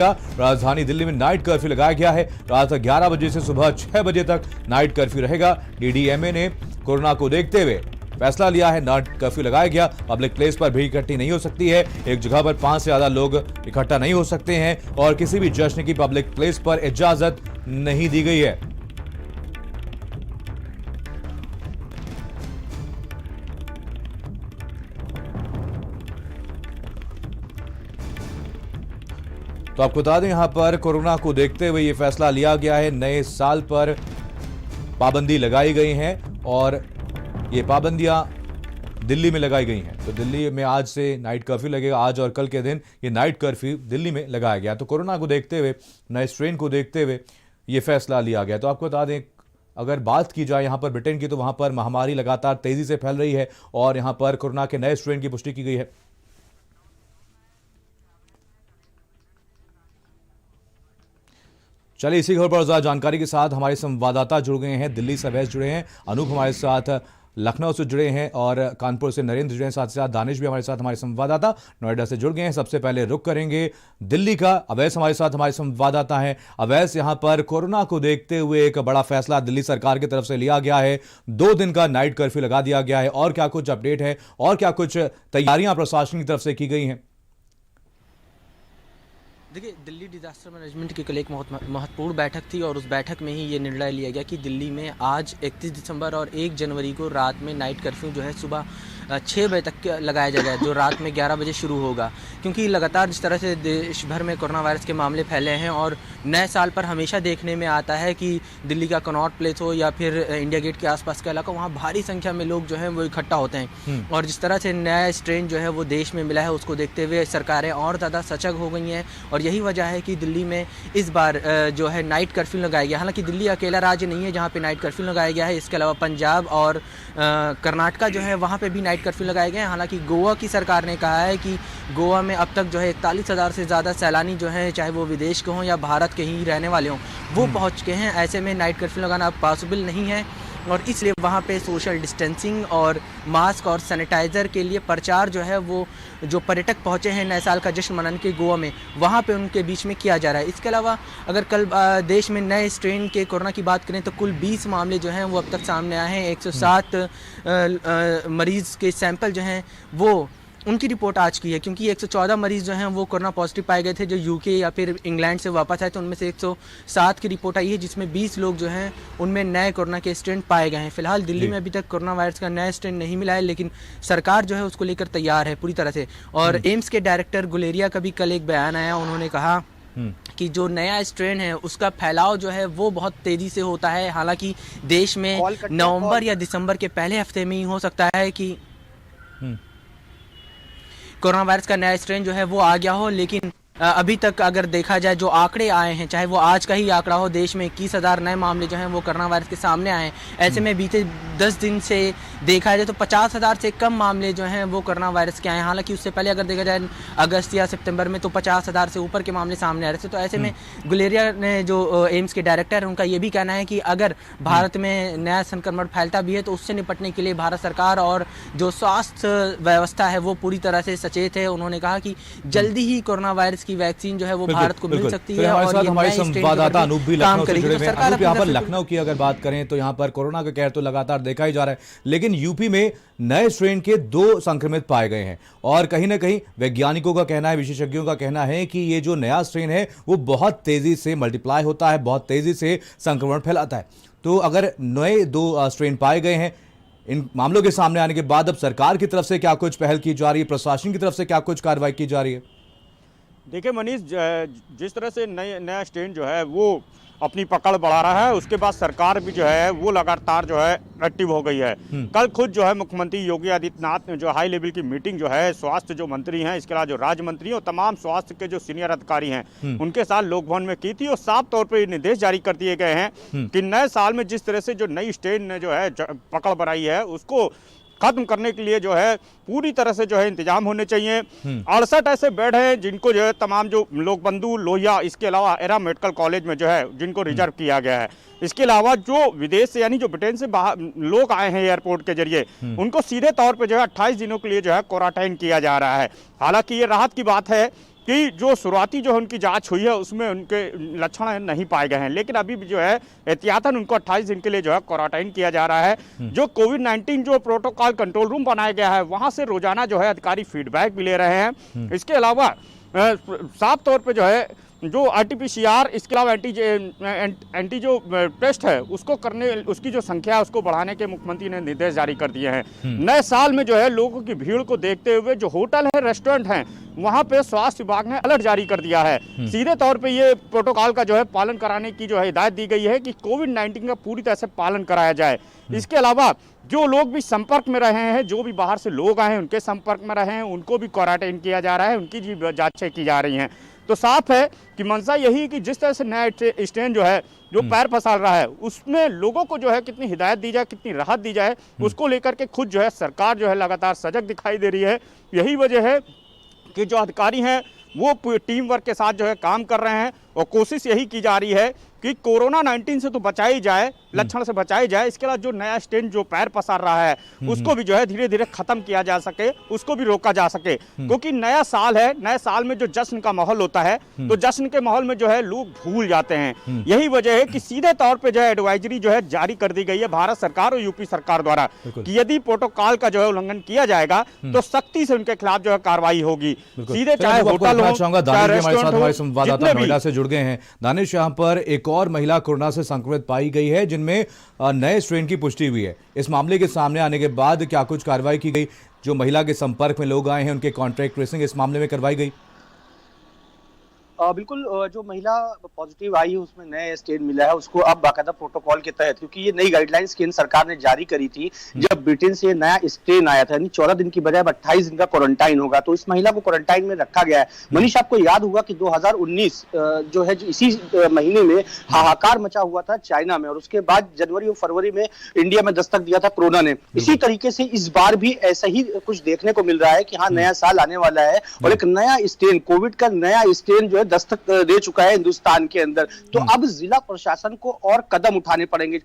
राजधानी दिल्ली में night curfew लगाया गया है। रात 11 बजे से सुबह 6 बजे तक नाइट कर्फ्यू रहेगा। डीडीएमए ने कोरोना को देखते हुए फैसला लिया है, नाइट कर्फ्यू लगाया गया। पब्लिक प्लेस पर भीड़ इकट्ठी नहीं हो सकती है। एक जगह पर 5 से ज्यादा लोग इकट्ठा नहीं हो सकते हैं और किसी भी जश्न की पब्लिक प्लेस पर इजाजत नहीं दी गई है। तो आपको बता दें, यहां पर कोरोना को देखते हुए यह फैसला लिया गया है। नए साल पर पाबंदी लगाई गई है और ये पाबंदियां दिल्ली में लगाई गई हैं। तो दिल्ली में आज से नाइट कर्फ्यू लगेगा। आज और कल के दिन ये नाइट कर्फ्यू दिल्ली में लगाया गया। तो कोरोना को देखते हुए, नए स्ट्रेन को देखते हुए ये फैसला लिया गया। तो आपको बता दें, अगर बात की जाए यहाँ पर ब्रिटेन की, तो वहाँ पर महामारी लगातार तेजी से फैल रही है और यहाँ पर कोरोना के नए स्ट्रेन की पुष्टि की गई है। चलिए, इसी खबर पर ज्यादा जानकारी के साथ हमारे संवाददाता जुड़ गए हैं। दिल्ली से अवैस जुड़े हैं, अनूप हमारे साथ लखनऊ से जुड़े हैं और कानपुर से नरेंद्र जुड़े हैं। साथ ही साथ दानिश भी हमारे साथ, हमारे संवाददाता नोएडा से जुड़ गए हैं। सबसे पहले रुख करेंगे दिल्ली का। अवैस हमारे साथ, हमारे संवाददाता हैं। अवैस, यहां पर कोरोना को देखते हुए एक बड़ा फैसला दिल्ली सरकार की तरफ से लिया गया है। 2 दिन का नाइट कर्फ्यू लगा दिया गया है और क्या कुछ अपडेट है और क्या कुछ तैयारियां प्रशासन की तरफ से की गई हैं? देखिए, दिल्ली डिजास्टर मैनेजमेंट की कल एक महत्वपूर्ण बैठक थी और उस बैठक में ही ये निर्णय लिया गया कि दिल्ली में आज 31 दिसंबर और 1 जनवरी को रात में नाइट कर्फ्यू जो है सुबह 6 बजे तक लगाया जाएगा, जो रात में 11 बजे शुरू होगा। क्योंकि लगातार जिस तरह से देश भर में कोरोना वायरस के मामले फैले हैं और नए साल पर हमेशा देखने में आता है कि दिल्ली का कनॉट प्लेस हो या फिर इंडिया गेट के आसपास का इलाका, वहाँ भारी संख्या में लोग जो हैं वो इकट्ठा होते हैं। और जिस तरह से नया स्ट्रेन जो है वो देश में मिला है, उसको देखते हुए सरकारें और ज़्यादा सजग हो गई हैं और यही वजह है कि दिल्ली में इस बार जो है नाइट कर्फ्यू लगाया गया। हालांकि दिल्ली अकेला राज्य नहीं है जहाँ पे नाइट कर्फ्यू लगाया गया है। इसके अलावा पंजाब और कर्नाटका जो है वहाँ पे भी नाइट कर्फ्यू लगाए गए हैं। हालांकि गोवा की सरकार ने कहा है कि गोवा में अब तक जो है 41,000 से ज़्यादा सैलानी जो हैं, चाहे वो विदेश के हों या भारत के ही रहने वाले हों, वो पहुँच चुके हैं। ऐसे में नाइट कर्फ्यू लगाना अब पॉसिबल नहीं है और इसलिए वहाँ पे सोशल डिस्टेंसिंग और मास्क और सैनिटाइज़र के लिए प्रचार जो है वो जो पर्यटक पहुँचे हैं नए साल का जश्न मनाने के गोवा में, वहाँ पे उनके बीच में किया जा रहा है। इसके अलावा अगर कल देश में नए स्ट्रेन के कोरोना की बात करें तो कुल 20 मामले जो हैं वो अब तक सामने आए हैं। 107 मरीज़ के सैंपल जो हैं वो उनकी रिपोर्ट आज की है, क्योंकि 114 मरीज़ जो हैं वो कोरोना पॉजिटिव पाए गए थे जो यूके या फिर इंग्लैंड से वापस आए, तो उनमें से 107 की रिपोर्ट आई है, जिसमें 20 लोग जो हैं उनमें नए कोरोना के स्ट्रेन पाए गए हैं। फिलहाल दिल्ली में अभी तक कोरोना वायरस का नया स्ट्रेन नहीं मिला है, लेकिन सरकार जो है उसको लेकर तैयार है पूरी तरह से। और एम्स के डायरेक्टर गुलेरिया का भी कल एक बयान आया, उन्होंने कहा कि जो नया स्ट्रेन है उसका फैलाव जो है वो बहुत तेज़ी से होता है। हालांकि देश में नवंबर या दिसंबर के पहले हफ्ते में ही हो सकता है कि कोरोना वायरस का नया स्ट्रेन जो है वो आ गया हो, लेकिन अभी तक अगर देखा जाए जो आंकड़े आए हैं, चाहे वो आज का ही आंकड़ा हो, देश में 21,000 नए मामले जो हैं वो कोरोना वायरस के सामने आए हैं। ऐसे में बीते 10 दिन से देखा जाए तो 50,000 से कम मामले जो हैं वो कोरोना वायरस के आए हैं। हालांकि उससे पहले अगर देखा जाए अगस्त या सितंबर में तो 50,000 से ऊपर के मामले सामने आ रहे थे। तो ऐसे में गुलेरिया ने, जो एम्स के डायरेक्टर हैं, उनका ये भी कहना है कि अगर भारत में नया संक्रमण फैलता भी है तो उससे निपटने के लिए भारत सरकार और जो स्वास्थ्य व्यवस्था है वो पूरी तरह से सचेत है। उन्होंने कहा कि जल्दी ही कोरोना वायरस की वैक्सीन जो है वो भारत को मिल सकती है। हमारे साथ हमारे संवाददाता अनूप भी लखनऊ से जुड़े हुए हैं। अनूप, यहाँ पर लखनऊ की अगर बात करें तो यहाँ पर कोरोना का कहर तो लगातार देखा ही जा रहा है, लेकिन यूपी में नए स्ट्रेन के 2 संक्रमित पाए गए हैं और कहीं ना कहीं वैज्ञानिकों का कहना है, विशेषज्ञों का कहना है कि ये जो नया स्ट्रेन है वो बहुत तेजी से मल्टीप्लाई होता है, बहुत तेजी से संक्रमण फैलाता है। तो अगर नए 2 स्ट्रेन पाए गए हैं, इन मामलों के सामने आने के बाद अब सरकार की तरफ से क्या कुछ पहल की जा रही है, प्रशासन की तरफ से क्या कुछ कार्रवाई की जा रही है? देखिए मनीष, जिस तरह से नया स्ट्रेन जो है वो अपनी पकड़ बढ़ा रहा है, उसके बाद सरकार भी जो है वो लगातार जो है एक्टिव हो गई है। कल खुद जो है मुख्यमंत्री योगी आदित्यनाथ ने जो हाई लेवल की मीटिंग जो है स्वास्थ्य जो मंत्री हैं, इसके अलावा जो राज्य मंत्री और तमाम स्वास्थ्य के जो सीनियर अधिकारी हैं उनके साथ लोक भवन में की थी और साफ तौर पर निर्देश जारी कर दिए गए हैं कि नए साल में जिस तरह से जो नई स्ट्रेन ने जो है पकड़ बढ़ाई है उसको खत्म करने के लिए जो है पूरी तरह से जो है इंतजाम होने चाहिए। 68 ऐसे बेड हैं जिनको जो है तमाम जो लोकबंधु, लोहिया, इसके अलावा एरा मेडिकल कॉलेज में जो है जिनको रिजर्व किया गया है। इसके अलावा जो विदेश से यानी जो ब्रिटेन से बाहर लोग आए हैं एयरपोर्ट के जरिए, उनको सीधे तौर पर जो है 28 दिनों के लिए जो है क्वारंटाइन किया जा रहा है। हालांकि ये राहत की बात है कि जो शुरुआती जो उनकी जांच हुई है उसमें उनके लक्षण नहीं पाए गए हैं, लेकिन अभी भी जो है एहतियातन उनको 28 दिन के लिए जो है क्वारंटाइन किया जा रहा है। जो कोविड-19 जो प्रोटोकॉल कंट्रोल रूम बनाया गया है वहां से रोजाना जो है अधिकारी फीडबैक भी ले रहे हैं। इसके अलावा साफ तौर पे जो है जो RT-PCR, इसके अलावा एंटी जो टेस्ट है उसको करने, उसकी जो संख्या है उसको बढ़ाने के मुख्यमंत्री ने निर्देश जारी कर दिए हैं। नए साल में जो है लोगों की भीड़ को देखते हुए जो होटल है, रेस्टोरेंट हैं, वहां पे स्वास्थ्य विभाग ने अलर्ट जारी कर दिया है। सीधे तौर पे ये प्रोटोकॉल का जो है पालन कराने की जो है हिदायत दी गई है कि कोविड-19 का पूरी तरह से पालन कराया जाए। इसके अलावा जो लोग भी संपर्क में रहे हैं, जो भी बाहर से लोग आए हैं उनके संपर्क में रहे हैं, उनको भी क्वारंटाइन किया जा रहा है, उनकी भी जांचें की जा रही हैं। तो साफ है कि मंशा यही कि जिस तरह से नया स्ट्रेन जो है जो पैर पसार रहा है उसमें लोगों को जो है कितनी हिदायत दी जाए, कितनी राहत दी जाए, उसको लेकर के खुद जो है सरकार जो है लगातार सजग दिखाई दे रही है। यही वजह है कि जो अधिकारी हैं वो टीम वर्क के साथ जो है काम कर रहे हैं और कोशिश यही की जा रही है कि कोरोना 19 से तो बचाई जाए, लक्षण से बचाई जाए, इसके अलावा जो नया स्ट्रेन जो पैर पसार रहा है उसको भी जो है धीरे धीरे खत्म किया जा सके, उसको भी रोका जा सके। क्योंकि नया साल है, नए साल में जो जश्न का माहौल होता है तो जश्न के माहौल में जो है लोग भूल जाते हैं। यही वजह है कि सीधे तौर पे जो है एडवाइजरी जो है जारी कर दी गई है भारत सरकार और यूपी सरकार द्वारा कि यदि प्रोटोकॉल का जो है उल्लंघन किया जाएगा तो सख्ती से उनके खिलाफ जो है कार्रवाई होगी। सीधे चाहे होटल हो, चाहे रेस्टोरेंट हो, महिला से जुड़ गए हैं। दानिश, यहाँ पर एक और महिला कोरोना से संक्रमित पाई गई है जिनमें नए स्ट्रेन की पुष्टि हुई है। इस मामले के सामने आने के बाद क्या कुछ कार्रवाई की गई? जो महिला के संपर्क में लोग आए हैं उनके कॉन्टैक्ट ट्रेसिंग इस मामले में करवाई गई? बिल्कुल, जो महिला पॉजिटिव आई है उसमें नया स्ट्रेन मिला है, उसको अब बाकायदा प्रोटोकॉल के तहत, क्योंकि ये नई गाइडलाइंस केंद्र सरकार ने जारी करी थी जब ब्रिटेन से नया स्ट्रेन आया था, यानी 14 दिन की बजाय 28 दिन का क्वारंटाइन होगा, तो इस महिला को क्वारंटाइन में रखा गया है। मनीष, आपको याद होगा कि 2019 जो है इसी महीने में हाहाकार मचा हुआ था चाइना में, और उसके बाद जनवरी और फरवरी में इंडिया में दस्तक दिया था कोरोना ने। इसी तरीके से इस बार भी ऐसा ही कुछ देखने को मिल रहा है कि हाँ, नया साल आने वाला है और एक नया स्ट्रेन, कोविड का नया स्ट्रेन जो है दस्तक दे चुका है हिंदुस्तान के अंदर। तो अब जिला प्रशासन को और कदम उठाने पड़ेंगे।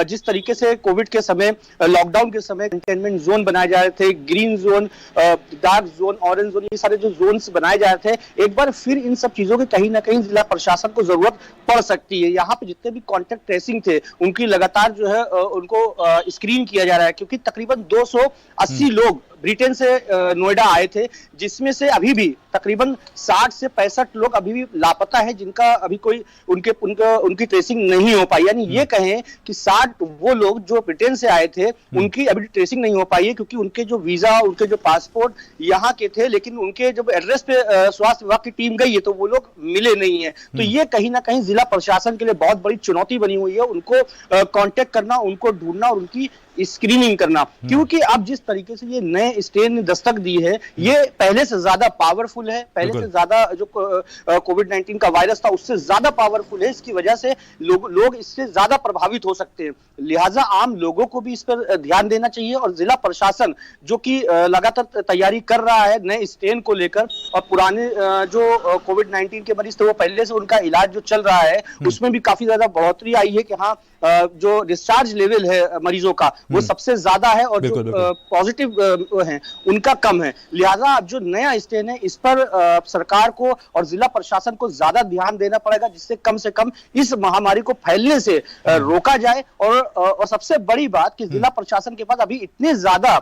जिस तरीके से कोविड के समय, लॉकडाउन के समय कंटेनमेंट जोन बनाए जा रहे थे, green zone, dark zone, orange zone, ये सारे जो जोन्स बनाए जा रहे थे, एक बार फिर इन सब चीजों की कहीं ना कहीं जिला प्रशासन को जरूरत पड़ सकती है। यहाँ पे जितने भी कॉन्टेक्ट ट्रेसिंग थे उनकी लगातार जो है उनको स्क्रीन किया जा रहा है, क्योंकि तकरीबन 280 लोग ब्रिटेन से नोएडा आए थे, जिसमें से अभी भी तकरीबन 60 से 65 लोग अभी भी लापता है, जिनका अभी कोई उनकी ट्रेसिंग नहीं हो पाई। यानी ये कहें कि 60 वो लोग जो ब्रिटेन से आए थे उनकी अभी ट्रेसिंग नहीं हो पाई है, क्योंकि उनके जो वीजा, उनके जो पासपोर्ट यहाँ के थे, लेकिन उनके जब एड्रेस पे स्वास्थ्य विभाग की टीम गई है तो वो लोग मिले नहीं है। तो ये कहीं ना कहीं जिला प्रशासन के लिए बहुत बड़ी चुनौती बनी हुई है, उनको कांटेक्ट करना, उनको ढूंढना और उनकी स्क्रीनिंग करना, क्योंकि अब जिस तरीके से ये नए स्ट्रेन ने दस्तक दी है ये पहले से ज्यादा पावरफुल है, पहले से ज्यादा जो कोविड-19 का वायरस था उससे ज्यादा पावरफुल है। इसकी वजह से लोग इससे ज्यादा प्रभावित हो सकते हैं। लिहाजा आम लोगों को भी इस पर ध्यान देना चाहिए और जिला प्रशासन जो कि लगातार तैयारी कर रहा है नए स्ट्रेन को लेकर, और पुराने जो कोविड-19 के मरीज थे वो पहले से उनका इलाज जो चल रहा है उसमें भी काफी ज्यादा बढ़ोतरी आई है कि हाँ, जो डिस्चार्ज लेवल है मरीजों का वो सबसे ज्यादा है और जो पॉजिटिव हैं उनका कम है। लिहाजा अब जो नया स्ट्रेन है इस पर सरकार को और जिला प्रशासन को ज्यादा ध्यान देना पड़ेगा, जिससे कम से कम इस महामारी को फैलने से रोका जाए। और सबसे बड़ी बात कि जिला प्रशासन के पास अभी इतने ज्यादा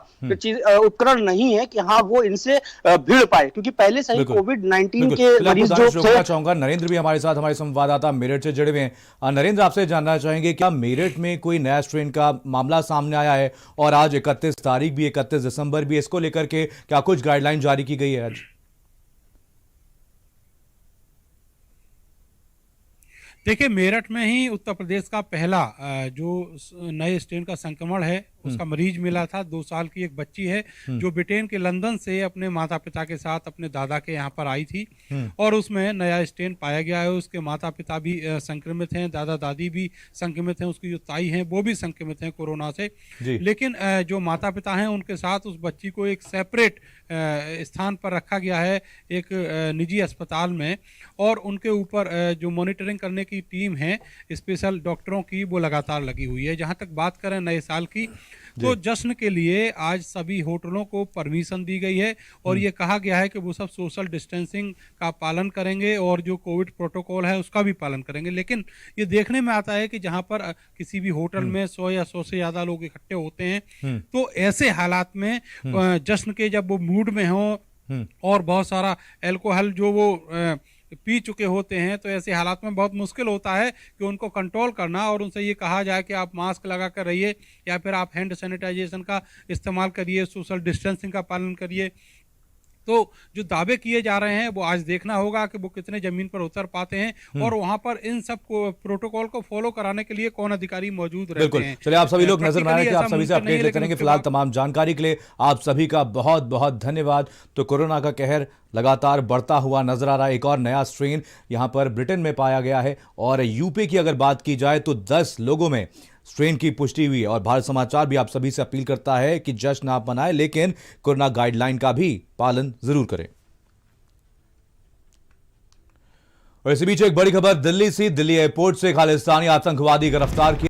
उपकरण नहीं है कि हाँ वो इनसे भिड़ पाए, क्योंकि पहले से ही कोविड-19 के मरीज जो थे। चाहूंगा नरेंद्र भी हमारे साथ, हमारे संवाददाता मेरठ से जुड़े हुए हैं। नरेंद्र, आपसे जानना चाहेंगे क्या मेरठ में कोई नया स्ट्रेन का मामला सामने आया है? और आज 31 तारीख भी, 31 दिसंबर भी, इसको लेकर के क्या कुछ गाइडलाइन जारी की गई है आज? देखिए, मेरठ में ही उत्तर प्रदेश का पहला जो नए स्ट्रेन का संक्रमण है उसका मरीज मिला था। 2 साल की एक बच्ची है जो ब्रिटेन के लंदन से अपने माता पिता के साथ अपने दादा के यहाँ पर आई थी और उसमें नया स्ट्रेन पाया गया है। उसके माता पिता भी संक्रमित हैं, दादा दादी भी संक्रमित हैं, उसकी जो ताई हैं वो भी संक्रमित हैं कोरोना से। लेकिन जो माता पिता हैं उनके साथ उस बच्ची को एक सेपरेट स्थान पर रखा गया है, एक निजी अस्पताल में, और उनके ऊपर जो मॉनिटरिंग करने की टीम है स्पेशल डॉक्टरों की वो लगातार लगी हुई है। जहाँ तक बात करें नए साल की, तो जश्न के लिए आज सभी होटलों को परमिशन दी गई है और ये कहा गया है कि वो सब सोशल डिस्टेंसिंग का पालन करेंगे और जो कोविड प्रोटोकॉल है उसका भी पालन करेंगे। लेकिन ये देखने में आता है कि जहां पर किसी भी होटल में 100 या 100 से ज्यादा लोग इकट्ठे होते हैं तो ऐसे हालात में जश्न के जब वो मूड में हो और बहुत सारा अल्कोहल जो वो पी चुके होते हैं तो ऐसे हालात में बहुत मुश्किल होता है कि उनको कंट्रोल करना और उनसे ये कहा जाए कि आप मास्क लगा कर रहिए या फिर आप हैंड सैनिटाइजेशन का इस्तेमाल करिए, सोशल डिस्टेंसिंग का पालन करिए। तो जो दावे किए जा रहे हैं वो आज देखना होगा कि वो कितने जमीन पर उतर पाते हैं और वहां पर इन सब को प्रोटोकॉल को फॉलो कराने के लिए कौन अधिकारी मौजूद रहते हैं। चलिए, आप सभी लोग नजर में आए कि आप सभी से मुमकिन नहीं अपडेट है, लेते रहेंगे। लेकिन फिलहाल उसके तमाम जानकारी के लिए आप सभी का बहुत बहुत धन्यवाद। तो कोरोना का कहर लगातार बढ़ता हुआ नजर आ रहा है। एक और नया स्ट्रेन यहां पर ब्रिटेन में पाया गया है और यूपी की अगर बात की जाए तो 10 लोगों में स्ट्रेन की पुष्टि हुई और भारत समाचार भी आप सभी से अपील करता है कि जश्न आप मनाएं लेकिन कोरोना गाइडलाइन का भी पालन जरूर करें। और इसी बीच एक बड़ी खबर दिल्ली से, दिल्ली एयरपोर्ट से खालिस्तानी आतंकवादी गिरफ्तार किया।